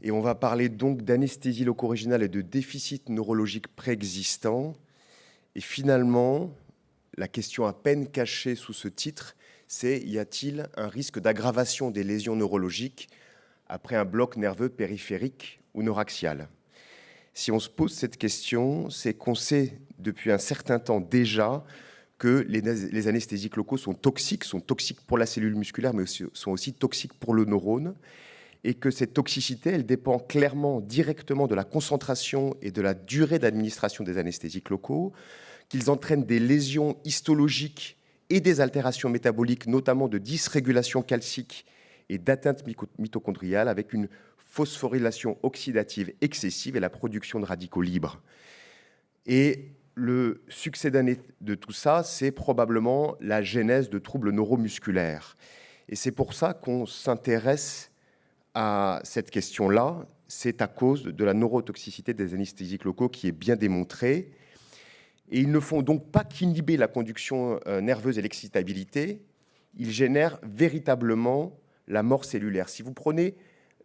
Et on va parler donc d'anesthésie loco-régionale et de déficit neurologique préexistant. Et finalement, la question à peine cachée sous ce titre, c'est y a-t-il un risque d'aggravation des lésions neurologiques après un bloc nerveux périphérique ou neuraxial? Si on se pose cette question, c'est qu'on sait depuis un certain temps déjà que les anesthésiques locaux sont toxiques pour la cellule musculaire, mais sont aussi toxiques pour le neurone, et que cette toxicité, elle dépend clairement, directement de la concentration et de la durée d'administration des anesthésiques locaux, qu'ils entraînent des lésions histologiques et des altérations métaboliques, notamment de dysrégulation calcique et d'atteinte mitochondriale, avec une phosphorylation oxydative excessive et la production de radicaux libres. Et le succès de tout ça, c'est probablement la genèse de troubles neuromusculaires. Et c'est pour ça qu'on s'intéresse à cette question-là. C'est à cause de la neurotoxicité des anesthésiques locaux qui est bien démontrée. Et ils ne font donc pas qu'inhiber la conduction nerveuse et l'excitabilité, ils génèrent véritablement la mort cellulaire. Si vous prenez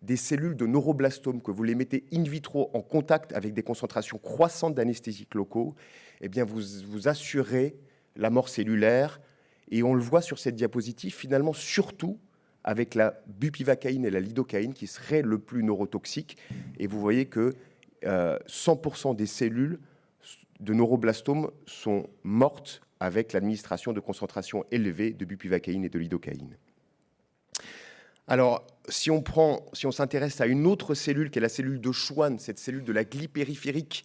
des cellules de neuroblastome, que vous les mettez in vitro en contact avec des concentrations croissantes d'anesthésiques locaux, eh bien vous assurez la mort cellulaire. Et on le voit sur cette diapositive, finalement, surtout avec la bupivacaïne et la lidocaïne, qui seraient le plus neurotoxique. Et vous voyez que 100% des cellules de neuroblastome sont mortes avec l'administration de concentrations élevées de bupivacaïne et de lidocaïne. Alors, si on s'intéresse à une autre cellule, qui est la cellule de Schwann, cette cellule de la glie périphérique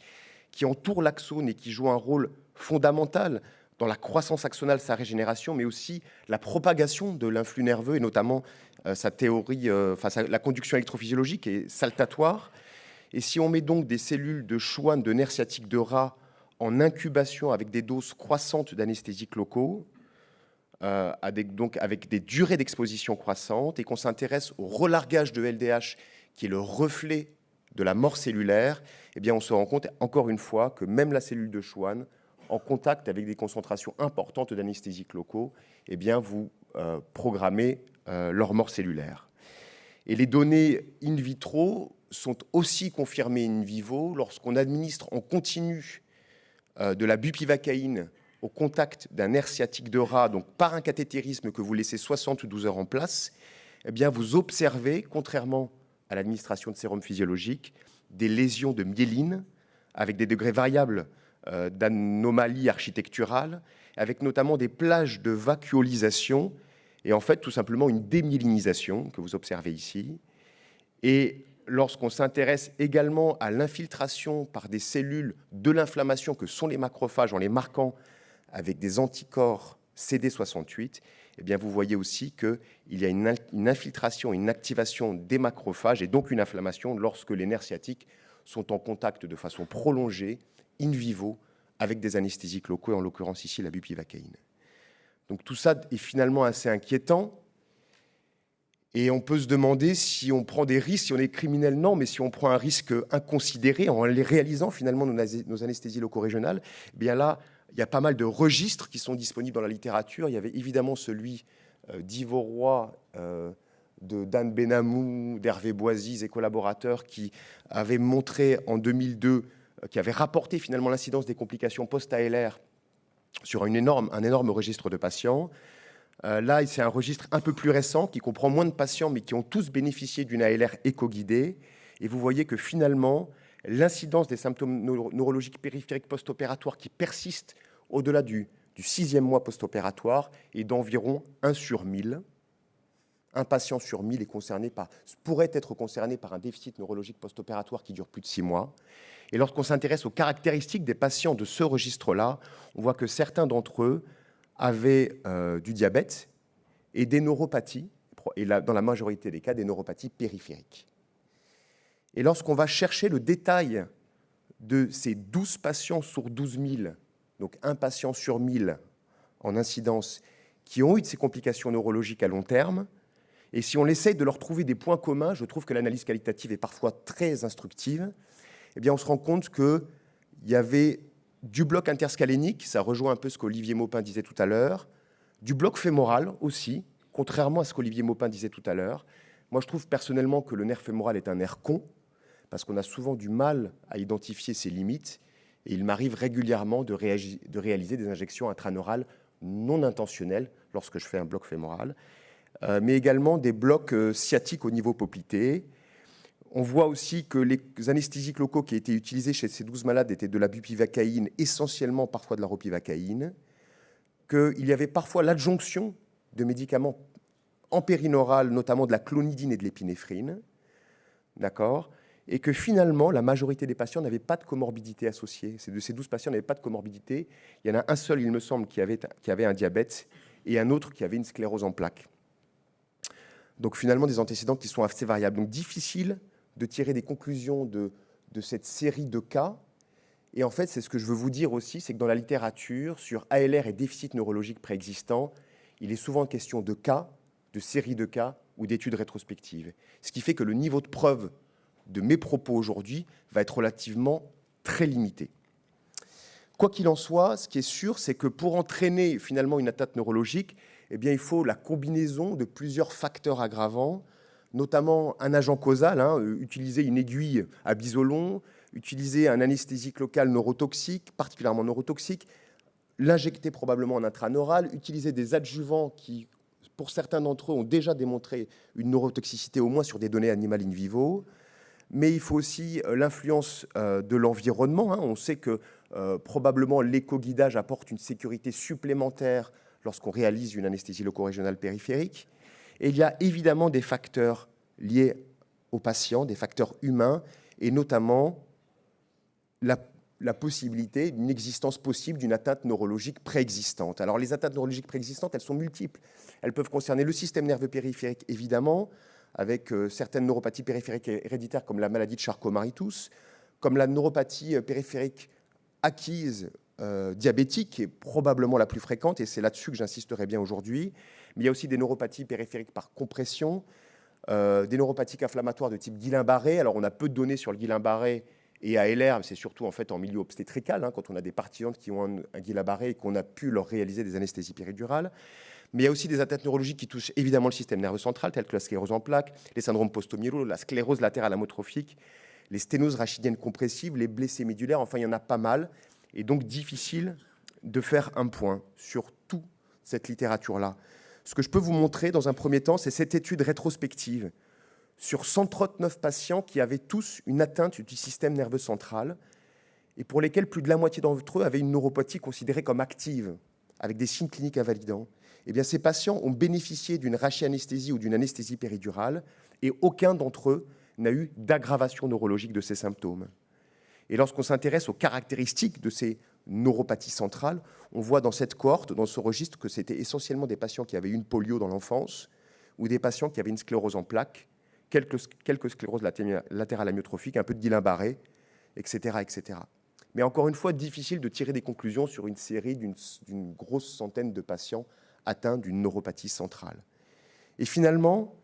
qui entoure l'axone et qui joue un rôle fondamental dans la croissance axonale, sa régénération, mais aussi la propagation de l'influx nerveux, et notamment sa théorie, la conduction électrophysiologique est saltatoire. Et si on met donc des cellules de Schwann, de nerfs sciatiques de rat, en incubation avec des doses croissantes d'anesthésiques locaux, donc avec des durées d'exposition croissantes, et qu'on s'intéresse au relargage de LDH, qui est le reflet de la mort cellulaire, eh bien on se rend compte, encore une fois, que même la cellule de Schwann, en contact avec des concentrations importantes d'anesthésiques locaux, eh bien vous programmez leur mort cellulaire. Et les données in vitro sont aussi confirmées in vivo lorsqu'on administre en continu de la bupivacaïne au contact d'un nerf sciatique de rat, donc par un cathétérisme que vous laissez 72 heures en place, eh bien vous observez, contrairement à l'administration de sérum physiologique, des lésions de myéline avec des degrés variables d'anomalies architecturales, avec notamment des plages de vacuolisation et en fait tout simplement une démyélinisation que vous observez ici. Et lorsqu'on s'intéresse également à l'infiltration par des cellules de l'inflammation que sont les macrophages, en les marquant avec des anticorps CD68, eh bien vous voyez aussi qu'il y a une infiltration, une activation des macrophages et donc une inflammation lorsque les nerfs sciatiques sont en contact de façon prolongée, in vivo, avec des anesthésiques locaux, en l'occurrence ici la bupivacaïne. Donc tout ça est finalement assez inquiétant. Et on peut se demander si on prend des risques, si on est criminel, non, mais si on prend un risque inconsidéré en les réalisant finalement nos anesthésies loco-régionales, eh bien là, il y a pas mal de registres qui sont disponibles dans la littérature. Il y avait évidemment celui d'Ivo Roy, de Dan Benamou, d'Hervé Boisiz et collaborateurs qui avaient montré en 2002, qui avaient rapporté finalement l'incidence des complications post-ALR sur un énorme registre de patients. Là, c'est un registre un peu plus récent qui comprend moins de patients, mais qui ont tous bénéficié d'une ALR éco-guidée. Et vous voyez que finalement, l'incidence des symptômes neurologiques périphériques post-opératoires qui persistent au-delà du 6e mois post-opératoire est d'environ 1 sur 1000. Un patient sur 1000 pourrait être concerné par un déficit neurologique post-opératoire qui dure plus de 6 mois. Et lorsqu'on s'intéresse aux caractéristiques des patients de ce registre-là, on voit que certains d'entre eux avaient du diabète et des neuropathies, et là, dans la majorité des cas, des neuropathies périphériques. Et lorsqu'on va chercher le détail de ces 12 patients sur 12 000, donc un patient sur 1000 en incidence, qui ont eu de ces complications neurologiques à long terme, et si on essaye de leur trouver des points communs, je trouve que l'analyse qualitative est parfois très instructive, eh bien on se rend compte qu'il y avait du bloc interscalénique, ça rejoint un peu ce qu'Olivier Maupin disait tout à l'heure, du bloc fémoral aussi, contrairement à ce qu'Olivier Maupin disait tout à l'heure. Moi, je trouve personnellement que le nerf fémoral est un nerf con, parce qu'on a souvent du mal à identifier ses limites, et il m'arrive régulièrement de réaliser des injections intraneurales non intentionnelles lorsque je fais un bloc fémoral, mais également des blocs sciatiques au niveau poplité. On voit aussi que les anesthésiques locaux qui étaient utilisés chez ces 12 malades étaient de la bupivacaïne, essentiellement parfois de la ropivacaïne, qu'il y avait parfois l'adjonction de médicaments en périneural, notamment de la clonidine et de l'épinéphrine, d'accord, et que finalement, la majorité des patients n'avaient pas de comorbidité associée. De ces 12 patients n'avaient pas de comorbidité. Il y en a un seul, il me semble, qui avait un diabète, et un autre qui avait une sclérose en plaques. Donc finalement, des antécédents qui sont assez variables. Donc difficile de tirer des conclusions de cette série de cas. Et en fait, c'est ce que je veux vous dire aussi, c'est que dans la littérature, sur ALR et déficit neurologique préexistant, il est souvent question de cas, de séries de cas ou d'études rétrospectives. Ce qui fait que le niveau de preuve de mes propos aujourd'hui va être relativement très limité. Quoi qu'il en soit, ce qui est sûr, c'est que pour entraîner finalement une atteinte neurologique, eh bien, il faut la combinaison de plusieurs facteurs aggravants, notamment un agent causal, utiliser une aiguille à bisolon, utiliser un anesthésique local neurotoxique, particulièrement neurotoxique, l'injecter probablement en intraneural, utiliser des adjuvants qui, pour certains d'entre eux, ont déjà démontré une neurotoxicité, au moins sur des données animales in vivo. Mais il faut aussi l'influence de l'environnement. On sait que probablement l'éco-guidage apporte une sécurité supplémentaire lorsqu'on réalise une anesthésie loco-régionale périphérique. Et il y a évidemment des facteurs liés aux patients, des facteurs humains, et notamment la possibilité d'une existence possible d'une atteinte neurologique préexistante. Alors les atteintes neurologiques préexistantes, elles sont multiples. Elles peuvent concerner le système nerveux périphérique, évidemment, avec certaines neuropathies périphériques héréditaires comme la maladie de Charcot-Marie-Tooth, comme la neuropathie périphérique acquise diabétique, qui est probablement la plus fréquente, et c'est là-dessus que j'insisterai bien aujourd'hui. Mais il y a aussi des neuropathies périphériques par compression, des neuropathies inflammatoires de type Guillain-Barré. Alors on a peu de données sur le Guillain-Barré et ALR, mais c'est surtout en fait en milieu obstétrical, quand on a des patientes qui ont un Guillain-Barré et qu'on a pu leur réaliser des anesthésies péridurales. Mais il y a aussi des atteintes neurologiques qui touchent évidemment le système nerveux central, telles que la sclérose en plaques, les syndromes postomiéraux, la sclérose latérale amyotrophique, les sténoses rachidiennes compressives, les blessés médulaires, enfin il y en a pas mal. Et donc difficile de faire un point sur toute cette littérature-là. Ce que je peux vous montrer dans un premier temps, c'est cette étude rétrospective sur 139 patients qui avaient tous une atteinte du système nerveux central et pour lesquels plus de la moitié d'entre eux avaient une neuropathie considérée comme active, avec des signes cliniques invalidants. Eh bien, ces patients ont bénéficié d'une rachianesthésie ou d'une anesthésie péridurale et aucun d'entre eux n'a eu d'aggravation neurologique de ces symptômes. Et lorsqu'on s'intéresse aux caractéristiques de ces neuropathies centrales, on voit dans cette cohorte, dans ce registre, que c'était essentiellement des patients qui avaient eu une polio dans l'enfance ou des patients qui avaient une sclérose en plaques, quelques scléroses latérales amyotrophiques, un peu de Guillain-Barré, etc., etc. Mais encore une fois, difficile de tirer des conclusions sur une série d'une grosse centaine de patients atteints d'une neuropathie centrale. Et finalement,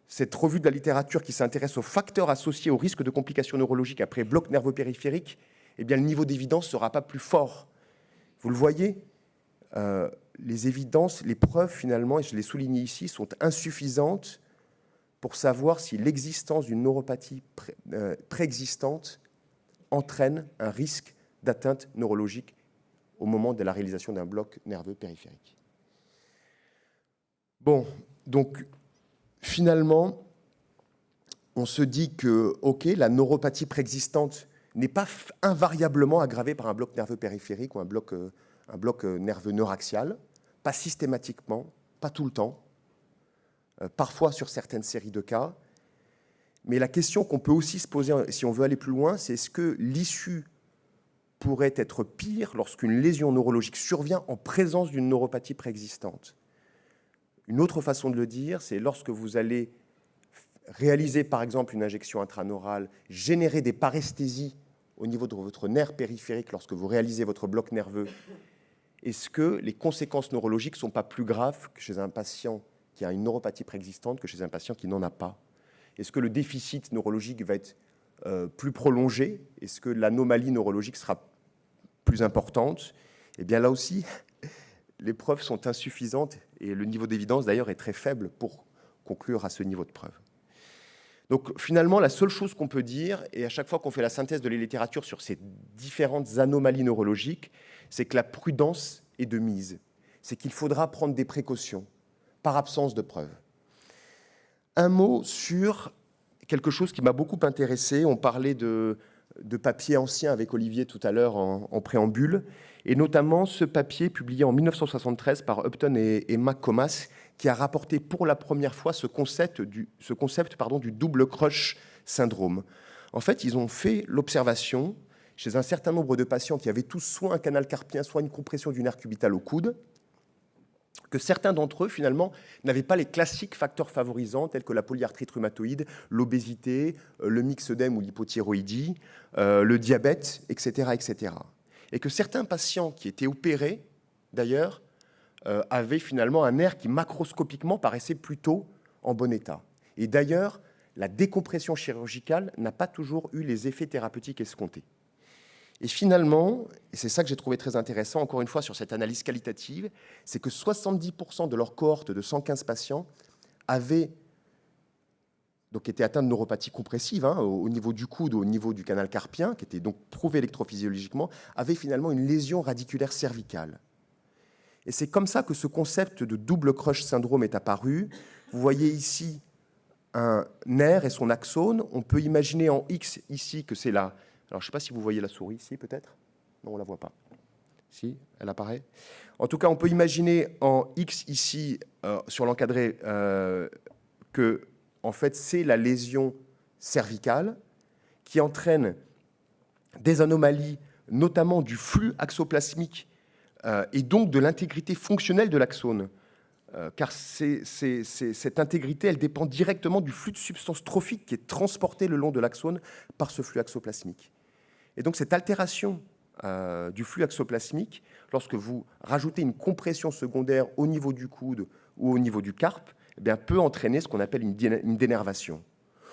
cette revue de la littérature qui s'intéresse aux facteurs associés au risque de complications neurologiques après bloc nerveux périphérique, eh bien, le niveau d'évidence ne sera pas plus fort. Vous le voyez, les évidences, les preuves, finalement, et je l'ai souligné ici, sont insuffisantes pour savoir si l'existence d'une neuropathie préexistante entraîne un risque d'atteinte neurologique au moment de la réalisation d'un bloc nerveux périphérique. Bon, donc, finalement, on se dit que, OK, la neuropathie préexistante n'est pas invariablement aggravée par un bloc nerveux périphérique ou un bloc nerveux neuraxial, pas systématiquement, pas tout le temps, parfois sur certaines séries de cas. Mais la question qu'on peut aussi se poser, si on veut aller plus loin, c'est est-ce que l'issue pourrait être pire lorsqu'une lésion neurologique survient en présence d'une neuropathie préexistante? Une autre façon de le dire, c'est lorsque vous allez réaliser, par exemple, une injection intraneurale, générer des paresthésies au niveau de votre nerf périphérique lorsque vous réalisez votre bloc nerveux, est-ce que les conséquences neurologiques ne sont pas plus graves que chez un patient qui a une neuropathie préexistante que chez un patient qui n'en a pas? Est-ce que le déficit neurologique va être plus prolongé? Est-ce que l'anomalie neurologique sera plus importante? Eh bien là aussi, les preuves sont insuffisantes et le niveau d'évidence d'ailleurs est très faible pour conclure à ce niveau de preuve. Donc finalement, la seule chose qu'on peut dire, et à chaque fois qu'on fait la synthèse de la littérature sur ces différentes anomalies neurologiques, c'est que la prudence est de mise. C'est qu'il faudra prendre des précautions par absence de preuves. Un mot sur quelque chose qui m'a beaucoup intéressé. On parlait de papier ancien avec Olivier tout à l'heure en préambule, et notamment ce papier publié en 1973 par Upton et McComas, qui a rapporté pour la première fois ce concept du double crush syndrome. En fait, ils ont fait l'observation chez un certain nombre de patients qui avaient tous soit un canal carpien, soit une compression du nerf cubital au coude, que certains d'entre eux, finalement, n'avaient pas les classiques facteurs favorisants tels que la polyarthrite rhumatoïde, l'obésité, le myxœdème ou l'hypothyroïdie, le diabète, etc., etc. Et que certains patients qui étaient opérés, d'ailleurs, avaient finalement un nerf qui macroscopiquement paraissait plutôt en bon état. Et d'ailleurs, la décompression chirurgicale n'a pas toujours eu les effets thérapeutiques escomptés. Et finalement, et c'est ça que j'ai trouvé très intéressant, encore une fois, sur cette analyse qualitative, c'est que 70% de leur cohorte de 115 patients avaient donc été atteints de neuropathie compressive, au niveau du coude, au niveau du canal carpien, qui était donc prouvé électrophysiologiquement, avaient finalement une lésion radiculaire cervicale. Et c'est comme ça que ce concept de double crush syndrome est apparu. Vous voyez ici un nerf et son axone. On peut imaginer en X ici que c'est là. Alors, je ne sais pas si vous voyez la souris ici, peut-être. Non, on ne la voit pas. Si, elle apparaît. En tout cas, on peut imaginer en X ici, sur l'encadré, que, en fait, c'est la lésion cervicale qui entraîne des anomalies, notamment du flux axoplasmique et donc de l'intégrité fonctionnelle de l'axone. Car cette intégrité, elle dépend directement du flux de substance trophique qui est transporté le long de l'axone par ce flux axoplasmique. Et donc cette altération du flux axoplasmique, lorsque vous rajoutez une compression secondaire au niveau du coude ou au niveau du carpe, eh bien, peut entraîner ce qu'on appelle une dénervation.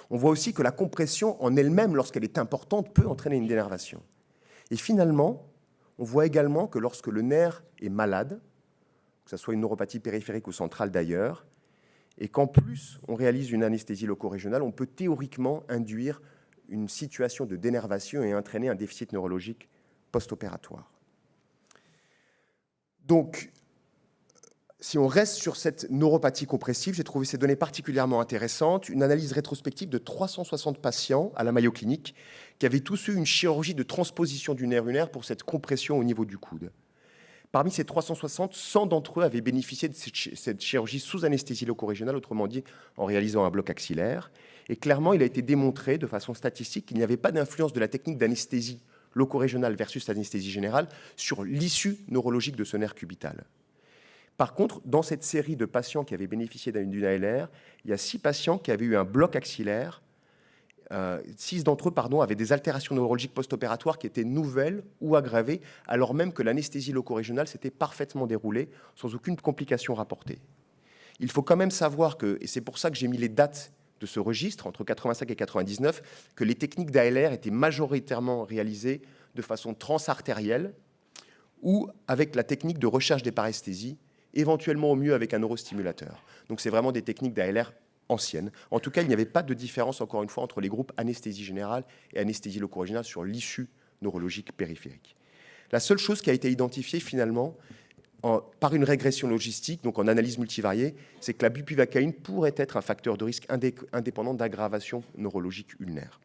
On voit aussi que la compression en elle-même, lorsqu'elle est importante, peut entraîner une dénervation. Et finalement, on voit également que lorsque le nerf est malade, que ce soit une neuropathie périphérique ou centrale d'ailleurs, et qu'en plus on réalise une anesthésie loco-régionale, on peut théoriquement induire une situation de dénervation et entraîner un déficit neurologique post-opératoire. Donc, si on reste sur cette neuropathie compressive, j'ai trouvé ces données particulièrement intéressantes. Une analyse rétrospective de 360 patients à la Mayo Clinic qui avaient tous eu une chirurgie de transposition du nerf ulnaire pour cette compression au niveau du coude. Parmi ces 360, 100 d'entre eux avaient bénéficié de cette chirurgie sous anesthésie loco-régionale, autrement dit en réalisant un bloc axillaire. Et clairement, il a été démontré de façon statistique qu'il n'y avait pas d'influence de la technique d'anesthésie loco-régionale versus anesthésie générale sur l'issue neurologique de ce nerf cubital. Par contre, dans cette série de patients qui avaient bénéficié d'une ALR, il y a 6 patients qui avaient eu un bloc axillaire. 6 d'entre eux avaient des altérations neurologiques post-opératoires qui étaient nouvelles ou aggravées, alors même que l'anesthésie loco-régionale s'était parfaitement déroulée sans aucune complication rapportée. Il faut quand même savoir que, et c'est pour ça que j'ai mis les dates de ce registre, entre 85 et 99, que les techniques d'ALR étaient majoritairement réalisées de façon transartérielle ou avec la technique de recherche des paresthésies, éventuellement au mieux avec un neurostimulateur. Donc c'est vraiment des techniques d'ALR anciennes. En tout cas, il n'y avait pas de différence, encore une fois, entre les groupes anesthésie générale et anesthésie loco-régionale sur l'issue neurologique périphérique. La seule chose qui a été identifiée finalement par une régression logistique, donc en analyse multivariée, c'est que la bupivacaïne pourrait être un facteur de risque indépendant d'aggravation neurologique ulnaire.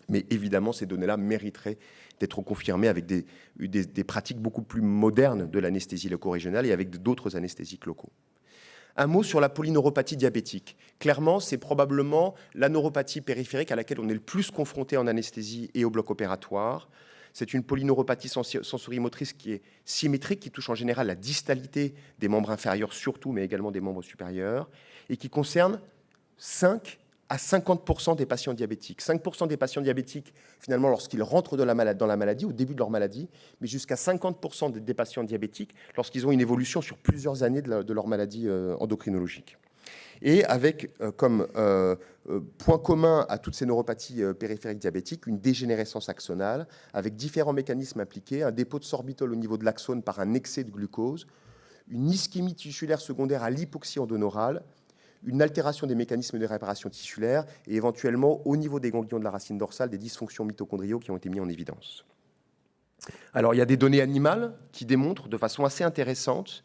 Mais évidemment, ces données-là mériteraient d'être confirmées avec des pratiques beaucoup plus modernes de l'anesthésie loco-régionale et avec d'autres anesthésiques locaux. Un mot sur la polyneuropathie diabétique. Clairement, c'est probablement la neuropathie périphérique à laquelle on est le plus confronté en anesthésie et au bloc opératoire. C'est une polyneuropathie sensorimotrice qui est symétrique, qui touche en général la distalité des membres inférieurs surtout, mais également des membres supérieurs, et qui concerne 5 à 50% des patients diabétiques. 5% des patients diabétiques, finalement, lorsqu'ils rentrent dans la maladie, au début de leur maladie, mais jusqu'à 50% des patients diabétiques lorsqu'ils ont une évolution sur plusieurs années de leur maladie endocrinologique. Et avec comme point commun à toutes ces neuropathies périphériques diabétiques, une dégénérescence axonale, avec différents mécanismes impliqués, un dépôt de sorbitol au niveau de l'axone par un excès de glucose, une ischémie tissulaire secondaire à l'hypoxie endoneurale, une altération des mécanismes de réparation tissulaire et éventuellement, au niveau des ganglions de la racine dorsale, des dysfonctions mitochondriaux qui ont été mis en évidence. Alors, il y a des données animales qui démontrent de façon assez intéressante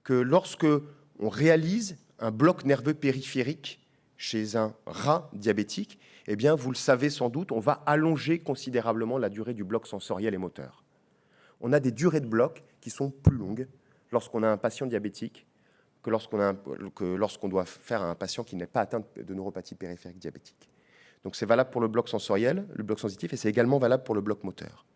que lorsque on réalise un bloc nerveux périphérique chez un rat diabétique, eh bien, vous le savez sans doute, on va allonger considérablement la durée du bloc sensoriel et moteur. On a des durées de bloc qui sont plus longues lorsqu'on a un patient diabétique que lorsqu'on doit faire à un patient qui n'est pas atteint de neuropathie périphérique diabétique. Donc c'est valable pour le bloc sensoriel, le bloc sensitif, et c'est également valable pour le bloc moteur.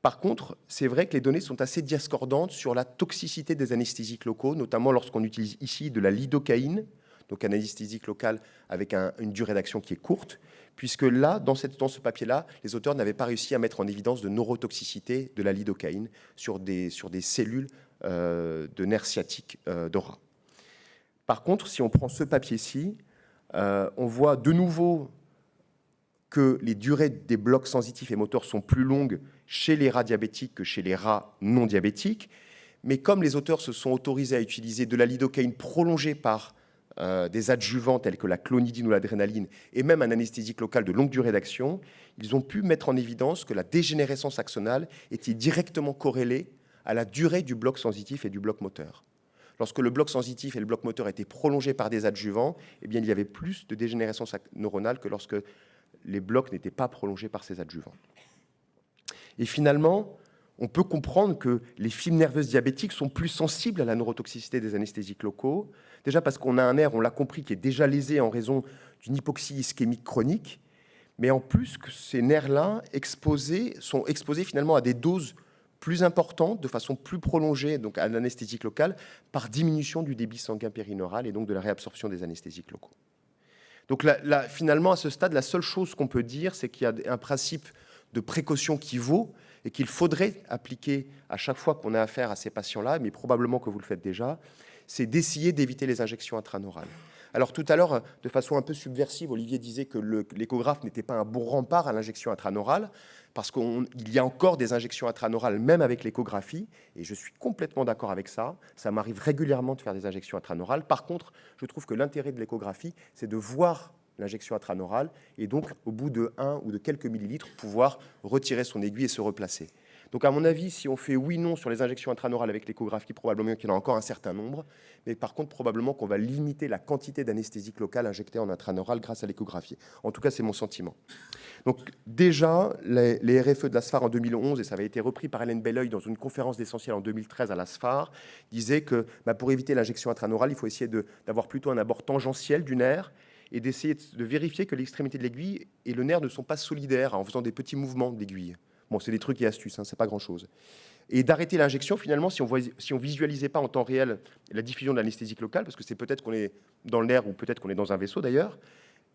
Par contre, c'est vrai que les données sont assez discordantes sur la toxicité des anesthésiques locaux, notamment lorsqu'on utilise ici de la lidocaïne, donc un anesthésique local avec une durée d'action qui est courte, puisque là, dans ce papier-là, les auteurs n'avaient pas réussi à mettre en évidence de neurotoxicité de la lidocaïne sur des cellules de nerfs sciatiques de rat. Par contre, si on prend ce papier-ci, on voit de nouveau que les durées des blocs sensitifs et moteurs sont plus longues chez les rats diabétiques que chez les rats non diabétiques. Mais comme les auteurs se sont autorisés à utiliser de la lidocaïne prolongée par des adjuvants tels que la clonidine ou l'adrénaline et même un anesthésique local de longue durée d'action, ils ont pu mettre en évidence que la dégénérescence axonale était directement corrélée à la durée du bloc sensitif et du bloc moteur. Lorsque le bloc sensitif et le bloc moteur étaient prolongés par des adjuvants, eh bien, il y avait plus de dégénérescence neuronale que lorsque les blocs n'étaient pas prolongés par ces adjuvants. Et finalement, on peut comprendre que les fibres nerveuses diabétiques sont plus sensibles à la neurotoxicité des anesthésiques locaux, déjà parce qu'on a un nerf, on l'a compris, qui est déjà lésé en raison d'une hypoxie ischémique chronique, mais en plus que ces nerfs-là sont exposés finalement à des doses plus importantes, de façon plus prolongée, donc à l'anesthésique locale, par diminution du débit sanguin périneural et donc de la réabsorption des anesthésiques locaux. Donc finalement, à ce stade, la seule chose qu'on peut dire, c'est qu'il y a un principe de précaution qui vaut et qu'il faudrait appliquer à chaque fois qu'on a affaire à ces patients-là, mais probablement que vous le faites déjà, c'est d'essayer d'éviter les injections intraneurales. Alors tout à l'heure, de façon un peu subversive, Olivier disait que l'échographe n'était pas un bon rempart à l'injection intraneurale, parce qu'il y a encore des injections intraneurales, même avec l'échographie, et je suis complètement d'accord avec ça. Ça m'arrive régulièrement de faire des injections intraneurales. Par contre, je trouve que l'intérêt de l'échographie, c'est de voir l'injection intraneurale, et donc, au bout de 1 ou de quelques millilitres, pouvoir retirer son aiguille et se replacer. Donc, à mon avis, si on fait oui-non sur les injections intraneurales avec l'échographie, probablement qu'il y en a encore un certain nombre, mais par contre, probablement qu'on va limiter la quantité d'anesthésique locale injectée en intraneural grâce à l'échographie. En tout cas, c'est mon sentiment. Donc, déjà, les RFE de la SFAR en 2011, et ça avait été repris par Hélène Belleuil dans une conférence d'essentiel en 2013 à la SFAR, disaient que pour éviter l'injection intraneurale, il faut essayer d'avoir plutôt un abord tangentiel du nerf et d'essayer de vérifier que l'extrémité de l'aiguille et le nerf ne sont pas solidaires en faisant des petits mouvements de l'aiguille. Bon, c'est des trucs et astuces, hein, c'est pas grand-chose. Et d'arrêter l'injection, finalement, si on visualisait pas en temps réel la diffusion de l'anesthésique locale, parce que c'est peut-être qu'on est dans le nerf ou peut-être qu'on est dans un vaisseau d'ailleurs,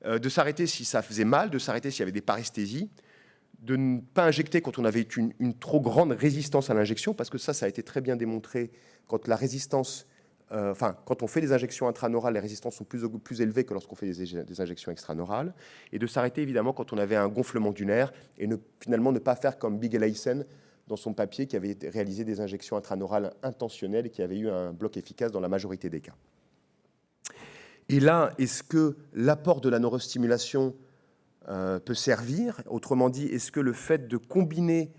de s'arrêter si ça faisait mal, de s'arrêter s'il y avait des paresthésies, de ne pas injecter quand on avait une trop grande résistance à l'injection, parce que ça a été très bien démontré quand la résistance... quand on fait des injections intraneurales, les résistances sont plus élevées que lorsqu'on fait des injections extraneurales, et de s'arrêter évidemment quand on avait un gonflement du nerf, et finalement ne pas faire comme Big Eliason dans son papier qui avait réalisé des injections intraneurales intentionnelles et qui avait eu un bloc efficace dans la majorité des cas. Et là, est-ce que l'apport de la neurostimulation peut servir? Autrement dit, est-ce que le fait de combiner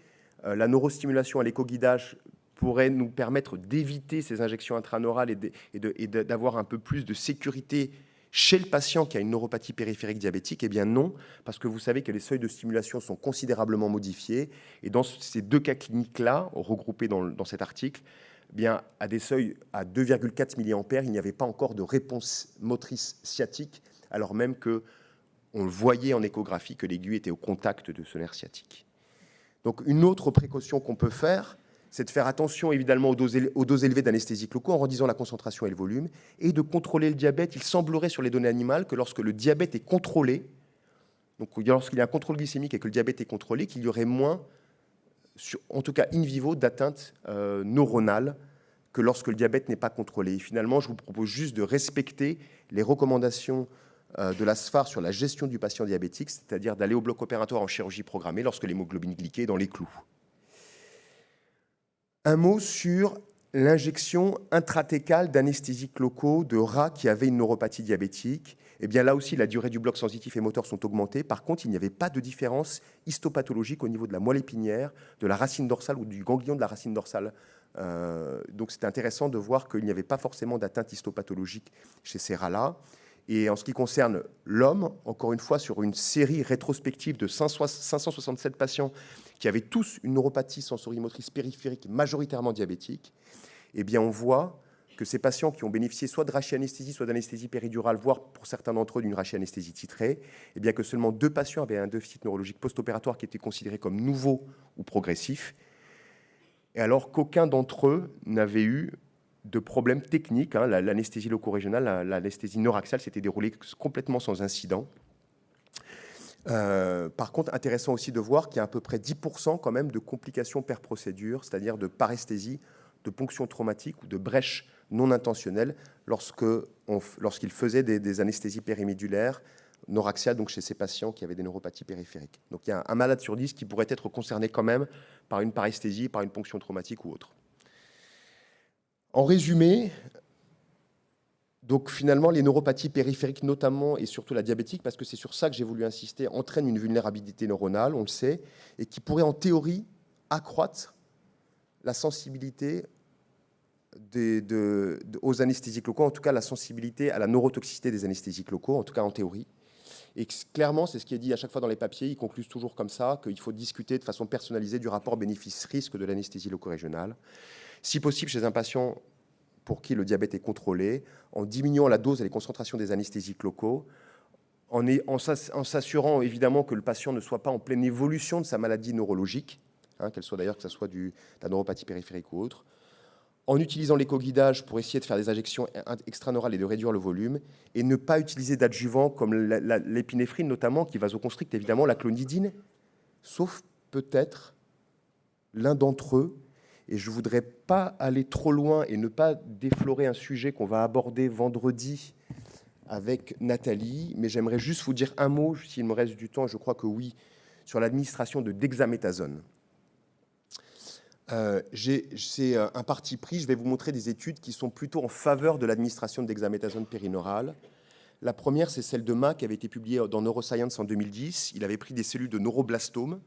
la neurostimulation à l'écoguidage pourrait nous permettre d'éviter ces injections intraneurales et d'avoir un peu plus de sécurité chez le patient qui a une neuropathie périphérique diabétique? Eh bien non, parce que vous savez que les seuils de stimulation sont considérablement modifiés. Et dans ces deux cas cliniques-là, regroupés dans cet article, eh bien, à des seuils à 2,4 mA, il n'y avait pas encore de réponse motrice sciatique, alors même qu'on le voyait en échographie que l'aiguille était au contact de ce nerf sciatique. Donc une autre précaution qu'on peut faire, c'est de faire attention évidemment aux doses élevées d'anesthésiques locaux en réduisant la concentration et le volume, et de contrôler le diabète. Il semblerait sur les données animales que lorsque le diabète est contrôlé, donc lorsqu'il y a un contrôle glycémique et que le diabète est contrôlé, qu'il y aurait moins, en tout cas in vivo, d'atteinte neuronale que lorsque le diabète n'est pas contrôlé. Et finalement, je vous propose juste de respecter les recommandations de la SFAR sur la gestion du patient diabétique, c'est-à-dire d'aller au bloc opératoire en chirurgie programmée lorsque l'hémoglobine glyquée est dans les clous. Un mot sur l'injection intratécale d'anesthésiques locaux de rats qui avaient une neuropathie diabétique. Eh bien là aussi, la durée du bloc sensitif et moteur sont augmentées. Par contre, il n'y avait pas de différence histopathologique au niveau de la moelle épinière, de la racine dorsale ou du ganglion de la racine dorsale. Donc c'est intéressant de voir qu'il n'y avait pas forcément d'atteinte histopathologique chez ces rats-là. Et en ce qui concerne l'homme, encore une fois, sur une série rétrospective de 567 patients qui avaient tous une neuropathie sensorimotrice périphérique majoritairement diabétique, eh bien on voit que ces patients qui ont bénéficié soit de rachianesthésie, soit d'anesthésie péridurale, voire pour certains d'entre eux d'une rachianesthésie titrée, eh bien que seulement 2 patients avaient un déficit neurologique post-opératoire qui était considéré comme nouveau ou progressif, et alors qu'aucun d'entre eux n'avait eu de problèmes techniques. L'anesthésie loco-régionale, l'anesthésie neuraxiale s'était déroulée complètement sans incident. Par contre, intéressant aussi de voir qu'il y a à peu près 10% quand même de complications per procédure, c'est-à-dire de paresthésie, de ponction traumatique ou de brèche non intentionnelle lorsqu'ils faisaient des anesthésies périmédulaires neuraxiales, donc chez ces patients qui avaient des neuropathies périphériques. Donc il y a un malade sur 10 qui pourrait être concerné quand même par une paresthésie, par une ponction traumatique ou autre. En résumé, donc finalement, les neuropathies périphériques notamment, et surtout la diabétique, parce que c'est sur ça que j'ai voulu insister, entraînent une vulnérabilité neuronale, on le sait, et qui pourrait en théorie accroître la sensibilité aux anesthésiques locaux, en tout cas la sensibilité à la neurotoxicité des anesthésiques locaux, en tout cas en théorie. Et clairement, c'est ce qui est dit à chaque fois dans les papiers, ils concluent toujours comme ça, qu'il faut discuter de façon personnalisée du rapport bénéfice-risque de l'anesthésie loco-régionale. Si possible, chez un patient pour qui le diabète est contrôlé, en diminuant la dose et les concentrations des anesthésiques locaux, en s'assurant évidemment que le patient ne soit pas en pleine évolution de sa maladie neurologique, qu'elle soit d'ailleurs que ce soit de la neuropathie périphérique ou autre, en utilisant l'écoguidage pour essayer de faire des injections extraneurales et de réduire le volume, et ne pas utiliser d'adjuvants comme l'épinéphrine notamment, qui vasoconstricte évidemment la clonidine, sauf peut-être l'un d'entre eux. Et je ne voudrais pas aller trop loin et ne pas déflorer un sujet qu'on va aborder vendredi avec Nathalie, mais j'aimerais juste vous dire un mot, s'il me reste du temps, je crois que oui, sur l'administration de dexaméthasone. C'est un parti pris, je vais vous montrer des études qui sont plutôt en faveur de l'administration de dexaméthasone périneurale. La première, c'est celle de Ma, qui avait été publiée dans Neuroscience en 2010. Il avait pris des cellules de neuroblastome.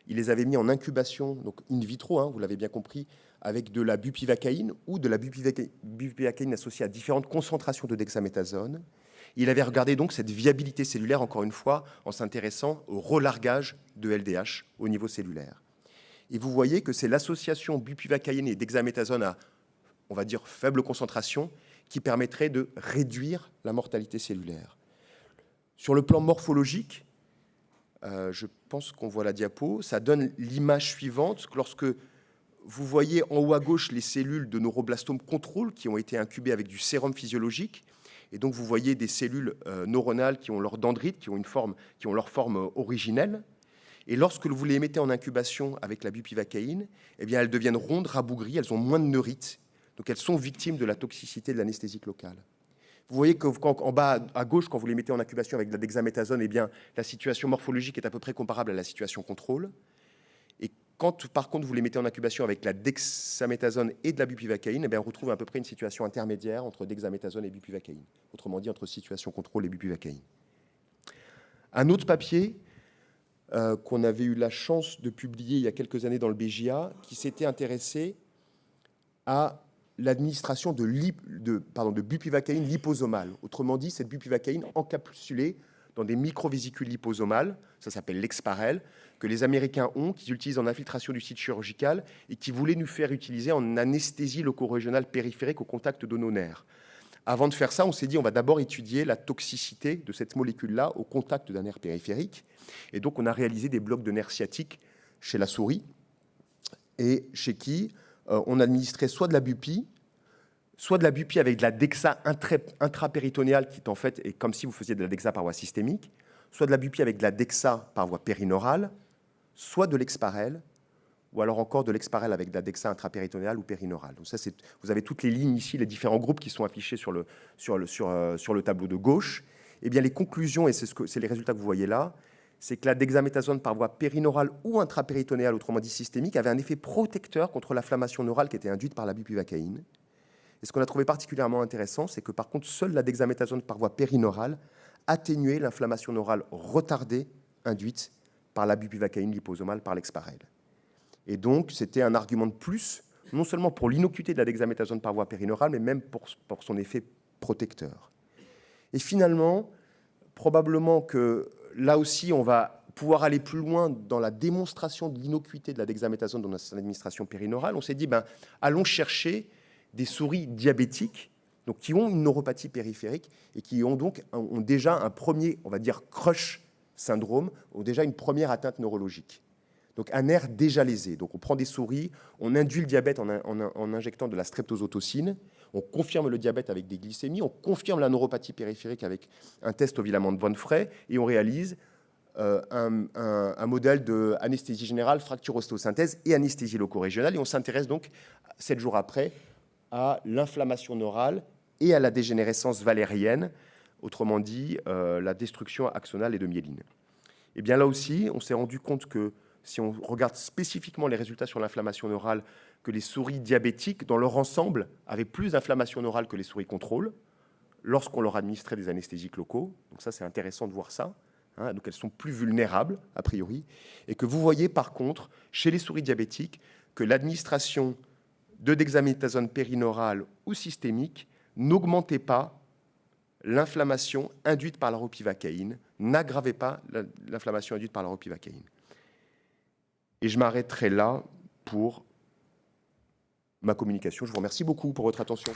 Il les avait mis en incubation, donc in vitro, vous l'avez bien compris, avec de la bupivacaïne ou de la bupivacaïne associée à différentes concentrations de dexaméthasone. Il avait regardé donc cette viabilité cellulaire, encore une fois, en s'intéressant au relargage de LDH au niveau cellulaire. Et vous voyez que c'est l'association bupivacaïne et dexaméthasone à, on va dire, faible concentration qui permettrait de réduire la mortalité cellulaire. Sur le plan morphologique, je pense qu'on voit la diapo, ça donne l'image suivante. Lorsque vous voyez en haut à gauche les cellules de neuroblastome contrôle qui ont été incubées avec du sérum physiologique, et donc vous voyez des cellules neuronales qui ont leur dendrite, qui ont leur forme originelle. Et lorsque vous les mettez en incubation avec la bupivacaïne, eh bien elles deviennent rondes, rabougries, elles ont moins de neurites, donc elles sont victimes de la toxicité de l'anesthésique locale. Vous voyez qu'en bas à gauche, quand vous les mettez en incubation avec de la dexaméthasone, eh bien, la situation morphologique est à peu près comparable à la situation contrôle. Et quand, par contre, vous les mettez en incubation avec la dexaméthasone et de la bupivacaïne, eh bien, on retrouve à peu près une situation intermédiaire entre dexaméthasone et bupivacaïne. Autrement dit, entre situation contrôle et bupivacaïne. Un autre papier qu'on avait eu la chance de publier il y a quelques années dans le BJA, qui s'était intéressé à l'administration de bupivacaïne liposomale. Autrement dit, cette bupivacaïne encapsulée dans des microvésicules liposomales, ça s'appelle l'Exparel, que les Américains ont, qu'ils utilisent en infiltration du site chirurgical et qui voulaient nous faire utiliser en anesthésie loco-régionale périphérique au contact de nos nerfs. Avant de faire ça, on s'est dit on va d'abord étudier la toxicité de cette molécule-là au contact d'un nerf périphérique. Et donc, on a réalisé des blocs de nerfs sciatiques chez la souris et chez qui on administrait soit de la bupi avec de la dexa intrapéritonéale, qui en fait est comme si vous faisiez de la dexa par voie systémique, soit de la bupi avec de la dexa par voie périneurale, soit de l'exparel, ou alors encore de l'exparel avec de la dexa intrapéritonéale ou périneurale. Donc ça, vous avez toutes les lignes ici, les différents groupes qui sont affichés sur le tableau de gauche. Eh bien, les conclusions, et c'est les résultats que vous voyez là, c'est que la dexaméthasone par voie périneurale ou intrapéritonéale, autrement dit systémique, avait un effet protecteur contre l'inflammation neurale qui était induite par la bupivacaïne. Et ce qu'on a trouvé particulièrement intéressant, c'est que par contre, seule la dexaméthasone par voie périneurale atténuait l'inflammation neurale retardée induite par la bupivacaïne liposomale par l'Exparel. Et donc, c'était un argument de plus, non seulement pour l'innocuité de la dexaméthasone par voie périneurale, mais même pour son effet protecteur. Et finalement, probablement que là aussi, on va pouvoir aller plus loin dans la démonstration de l'innocuité de la dexaméthasone dans son administration périneurale. On s'est dit, allons chercher des souris diabétiques, donc qui ont une neuropathie périphérique et qui ont donc ont déjà un premier, on va dire, crush syndrome, ont déjà une première atteinte neurologique. Donc un nerf déjà lésé. Donc on prend des souris, on induit le diabète en injectant de la streptozotocine, on confirme le diabète avec des glycémies, on confirme la neuropathie périphérique avec un test au filament de Von Frey, et on réalise un modèle d'anesthésie générale, fracture ostéosynthèse et anesthésie loco-régionale. Et on s'intéresse donc, 7 jours après, à l'inflammation neurale et à la dégénérescence valérienne, autrement dit, la destruction axonale et de myéline. Et bien là aussi, on s'est rendu compte que si on regarde spécifiquement les résultats sur l'inflammation neurale, que les souris diabétiques, dans leur ensemble, avaient plus d'inflammation neurale que les souris contrôle lorsqu'on leur administrait des anesthésiques locaux. Donc ça, c'est intéressant de voir ça. Hein, donc elles sont plus vulnérables, a priori. Et que vous voyez, par contre, chez les souris diabétiques, que l'administration de dexaméthasone périneurale ou systémique n'augmentait pas l'inflammation induite par la ropivacaïne, n'aggravait pas l'inflammation induite par la ropivacaïne. Et je m'arrêterai là pour ma communication. Je vous remercie beaucoup pour votre attention.